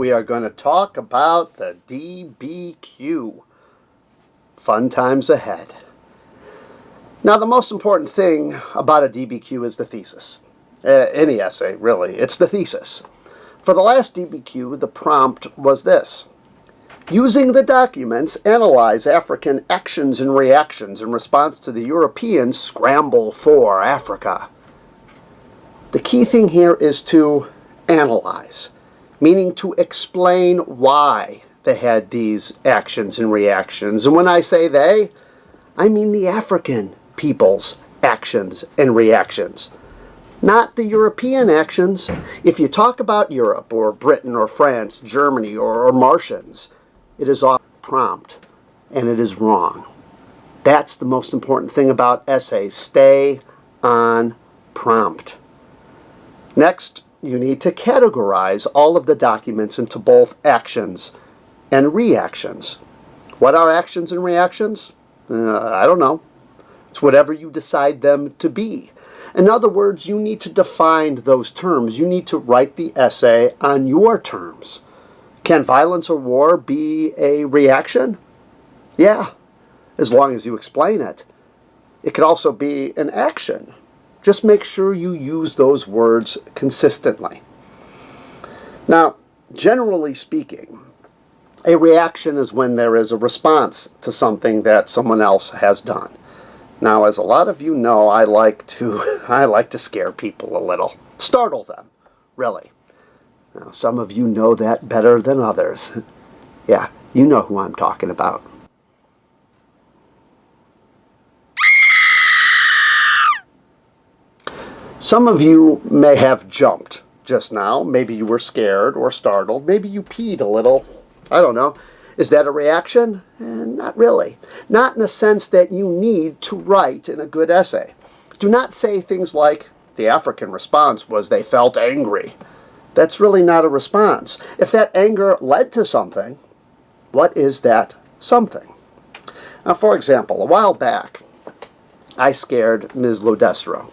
we are going to talk about the DBQ. Fun times ahead. Now, the most important thing about a DBQ is the thesis. Any essay, really. It's the thesis. For the last DBQ, the prompt was this: using the documents, analyze African actions and reactions in response to the European scramble for Africa. The key thing here is to analyze, meaning to explain why they had these actions and reactions. And when I say they, I mean the African people's actions and reactions, not the European actions. If you talk about Europe or Britain or France, Germany or Martians, it is off prompt and it is wrong. That's the most important thing about essays. Stay on prompt. Next, you need to categorize all of the documents into both actions and reactions. What are actions and reactions? I don't know. It's whatever you decide them to be. In other words, you need to define those terms. You need to write the essay on your terms. Can violence or war be a reaction? Yeah, as long as you explain it. It could also be an action. Just make sure you use those words consistently. Now, generally speaking, a reaction is when there is a response to something that someone else has done. Now, as a lot of you know, I like to scare people a little. Startle them, really. Now, some of you know that better than others. Yeah, you know who I'm talking about. Some of you may have jumped just now. Maybe you were scared or startled. Maybe you peed a little. I don't know. Is that a reaction? Not really. Not in the sense that you need to write in a good essay. Do not say things like, the African response was they felt angry. That's really not a response. If that anger led to something, what is that something? Now, for example, a while back, I scared Ms. Lodestro.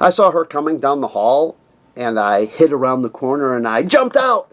I saw her coming down the hall, and I hid around the corner, and I jumped out.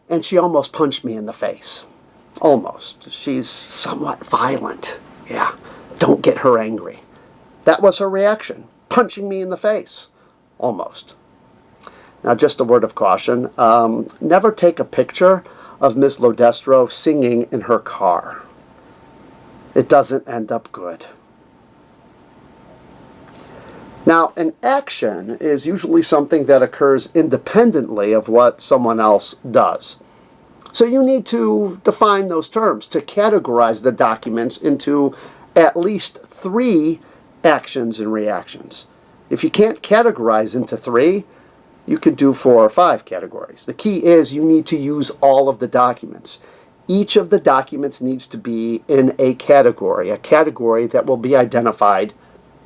And she almost punched me in the face. Almost. She's somewhat violent. Yeah, don't get her angry. That was her reaction, punching me in the face. Almost. Now, just a word of caution. Never take a picture of Miss Lodestro singing in her car. It doesn't end up good. Now, an action is usually something that occurs independently of what someone else does. So you need to define those terms to categorize the documents into at least 3 actions and reactions. If you can't categorize into 3, you could do 4 or 5 categories. The key is you need to use all of the documents. Each of the documents needs to be in a category that will be identified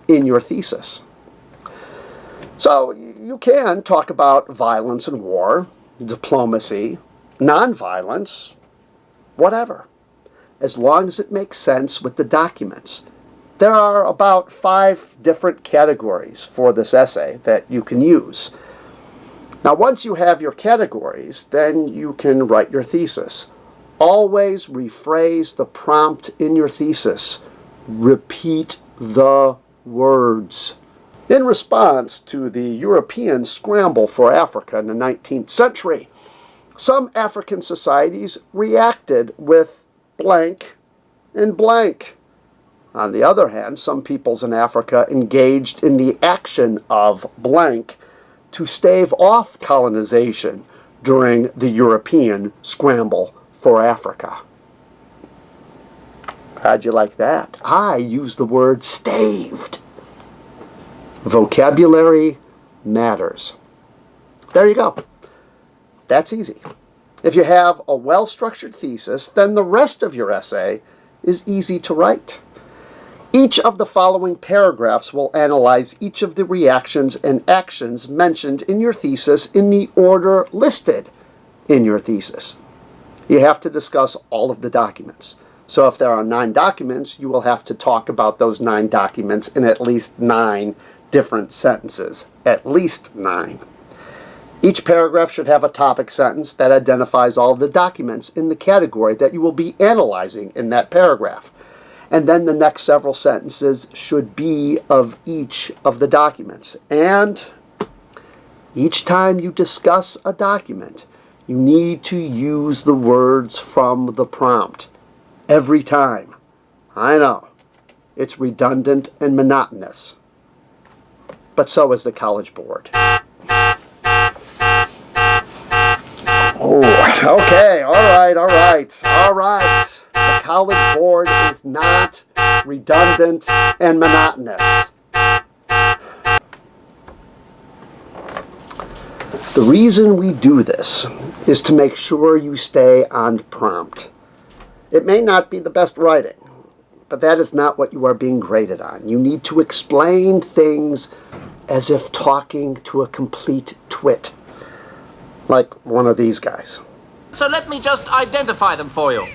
in your thesis. So you can talk about violence and war, diplomacy, nonviolence, whatever, as long as it makes sense with the documents. There are about 5 different categories for this essay that you can use. Now, once you have your categories, then you can write your thesis. Always rephrase the prompt in your thesis. Repeat the words. In response to the European scramble for Africa in the 19th century, some African societies reacted with blank and blank. On the other hand, some peoples in Africa engaged in the action of blank to stave off colonization during the European scramble for Africa. How'd you like that? I use the word staved. Vocabulary matters. There you go. That's easy. If you have a well-structured thesis, then the rest of your essay is easy to write. Each of the following paragraphs will analyze each of the reactions and actions mentioned in your thesis in the order listed in your thesis. You have to discuss all of the documents. So if there are 9 documents, you will have to talk about those 9 documents in at least 9 different sentences. At least 9. Each paragraph should have a topic sentence that identifies all of the documents in the category that you will be analyzing in that paragraph. And then the next several sentences should be of each of the documents. And each time you discuss a document, you need to use the words from the prompt. Every time. I know, it's redundant and monotonous. But so is the College Board. Oh, okay, all right. The College Board is not redundant and monotonous. The reason we do this is to make sure you stay on prompt. It may not be the best writing, but that is not what you are being graded on. You need to explain things as if talking to a complete twit. Like one of these guys. So let me just identify them for you.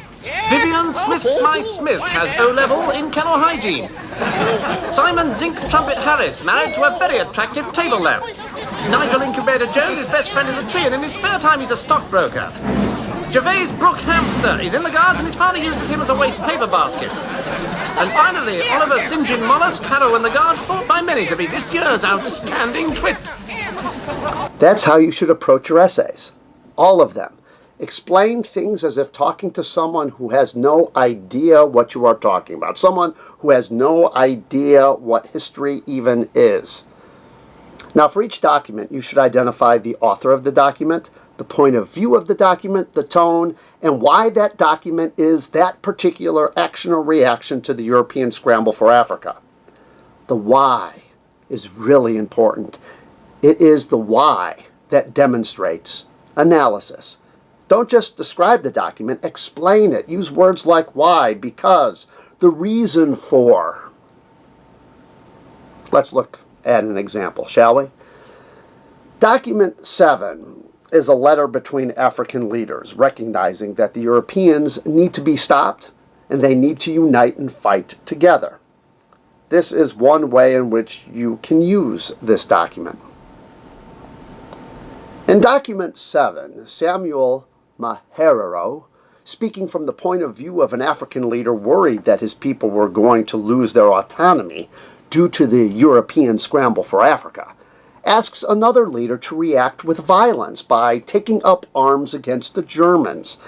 Vivian Smith has O-level in kennel hygiene. Simon Zinc Trumpet Harris married to a very attractive table lamp. Nigel Incubator Jones, his best friend is a tree, and in his spare time he's a stockbroker. Gervais Brook Hamster is in the Guards, and his father uses him as a waste paper basket. And finally, Oliver St. John Mollusk, Harrow in the Guards, thought by many to be this year's outstanding twit. That's how you should approach your essays. All of them. Explain things as if talking to someone who has no idea what you are talking about. Someone who has no idea what history even is. Now, for each document, you should identify the author of the document, the point of view of the document, the tone, and why that document is that particular action or reaction to the European scramble for Africa. The why is really important. It is the why that demonstrates analysis. Don't just describe the document, explain it. Use words like why, because, the reason for. Let's look at an example, shall we? Document 7 is a letter between African leaders recognizing that the Europeans need to be stopped and they need to unite and fight together. This is one way in which you can use this document. In document 7, Samuel Maherero, speaking from the point of view of an African leader worried that his people were going to lose their autonomy due to the European scramble for Africa, asks another leader to react with violence by taking up arms against the Germans.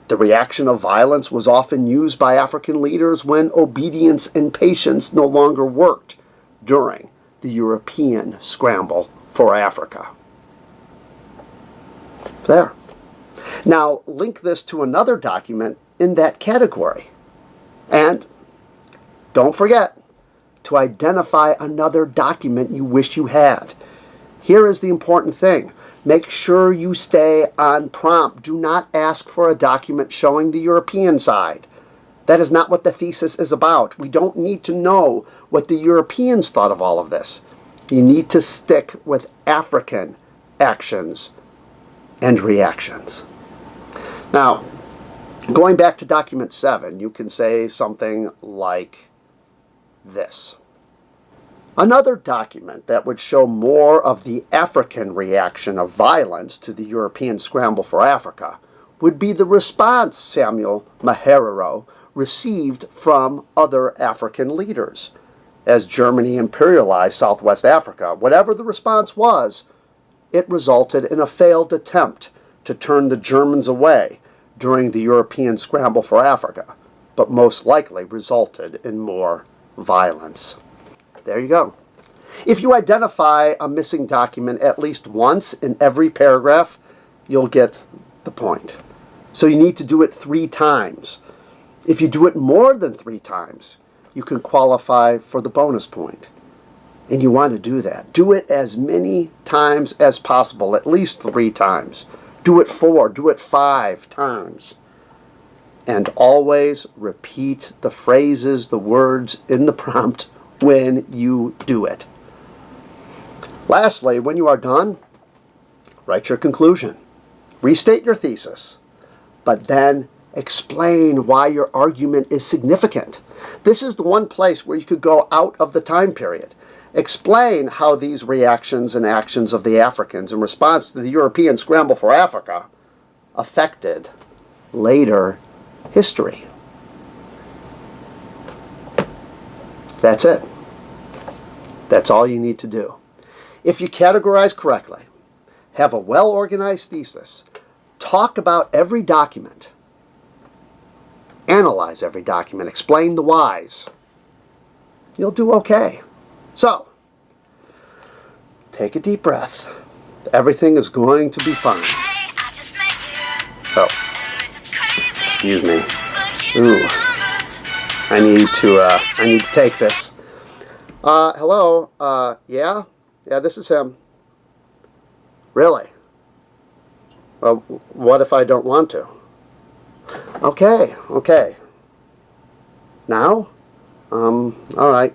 The reaction of violence was often used by African leaders when obedience and patience no longer worked during the European scramble for Africa. There. Now, link this to another document in that category. And don't forget to identify another document you wish you had. Here is the important thing. Make sure you stay on prompt. Do not ask for a document showing the European side. That is not what the thesis is about. We don't need to know what the Europeans thought of all of this. You need to stick with African actions and reactions. Now, going back to document 7, you can say something like this. Another document that would show more of the African reaction of violence to the European scramble for Africa would be the response Samuel Maherero received from other African leaders as Germany imperialized Southwest Africa. Whatever the response was, it resulted in a failed attempt to turn the Germans away during the European scramble for Africa, but most likely resulted in more violence. There you go. If you identify a missing document at least once in every paragraph, you'll get the point. So you need to do it 3 times. If you do it more than 3 times, you can qualify for the bonus point. And you want to do that. Do it as many times as possible, at least 3 times. Do it 4, do it 5 times. And always repeat the phrases, the words in the prompt when you do it. Lastly, when you are done, write your conclusion. Restate your thesis, but then explain why your argument is significant. This is the one place where you could go out of the time period. Explain how these reactions and actions of the Africans in response to the European scramble for Africa affected later history. That's it. That's all you need to do. If you categorize correctly, have a well-organized thesis, talk about every document, analyze every document, explain the whys, you'll do okay. So, take a deep breath. Everything is going to be fine. Oh, excuse me. Ooh, I need to take this. Hello. Yeah, this is him. Really? Well, what if I don't want to? Okay. Now? All right.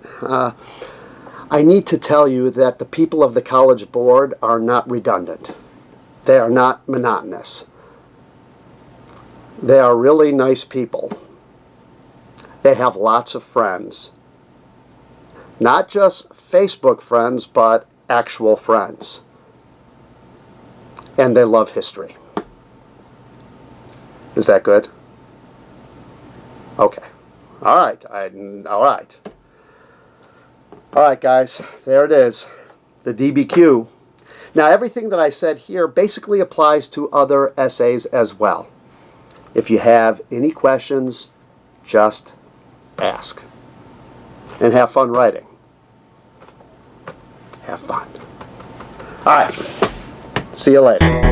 I need to tell you that the people of the College Board are not redundant. They are not monotonous. They are really nice people. They have lots of friends. Not just Facebook friends, but actual friends. And they love history. Is that good? Okay. All right. All right, guys. There it is. The DBQ. Now, everything that I said here basically applies to other essays as well. If you have any questions, just ask. And have fun writing. Have fun. All right. See you later.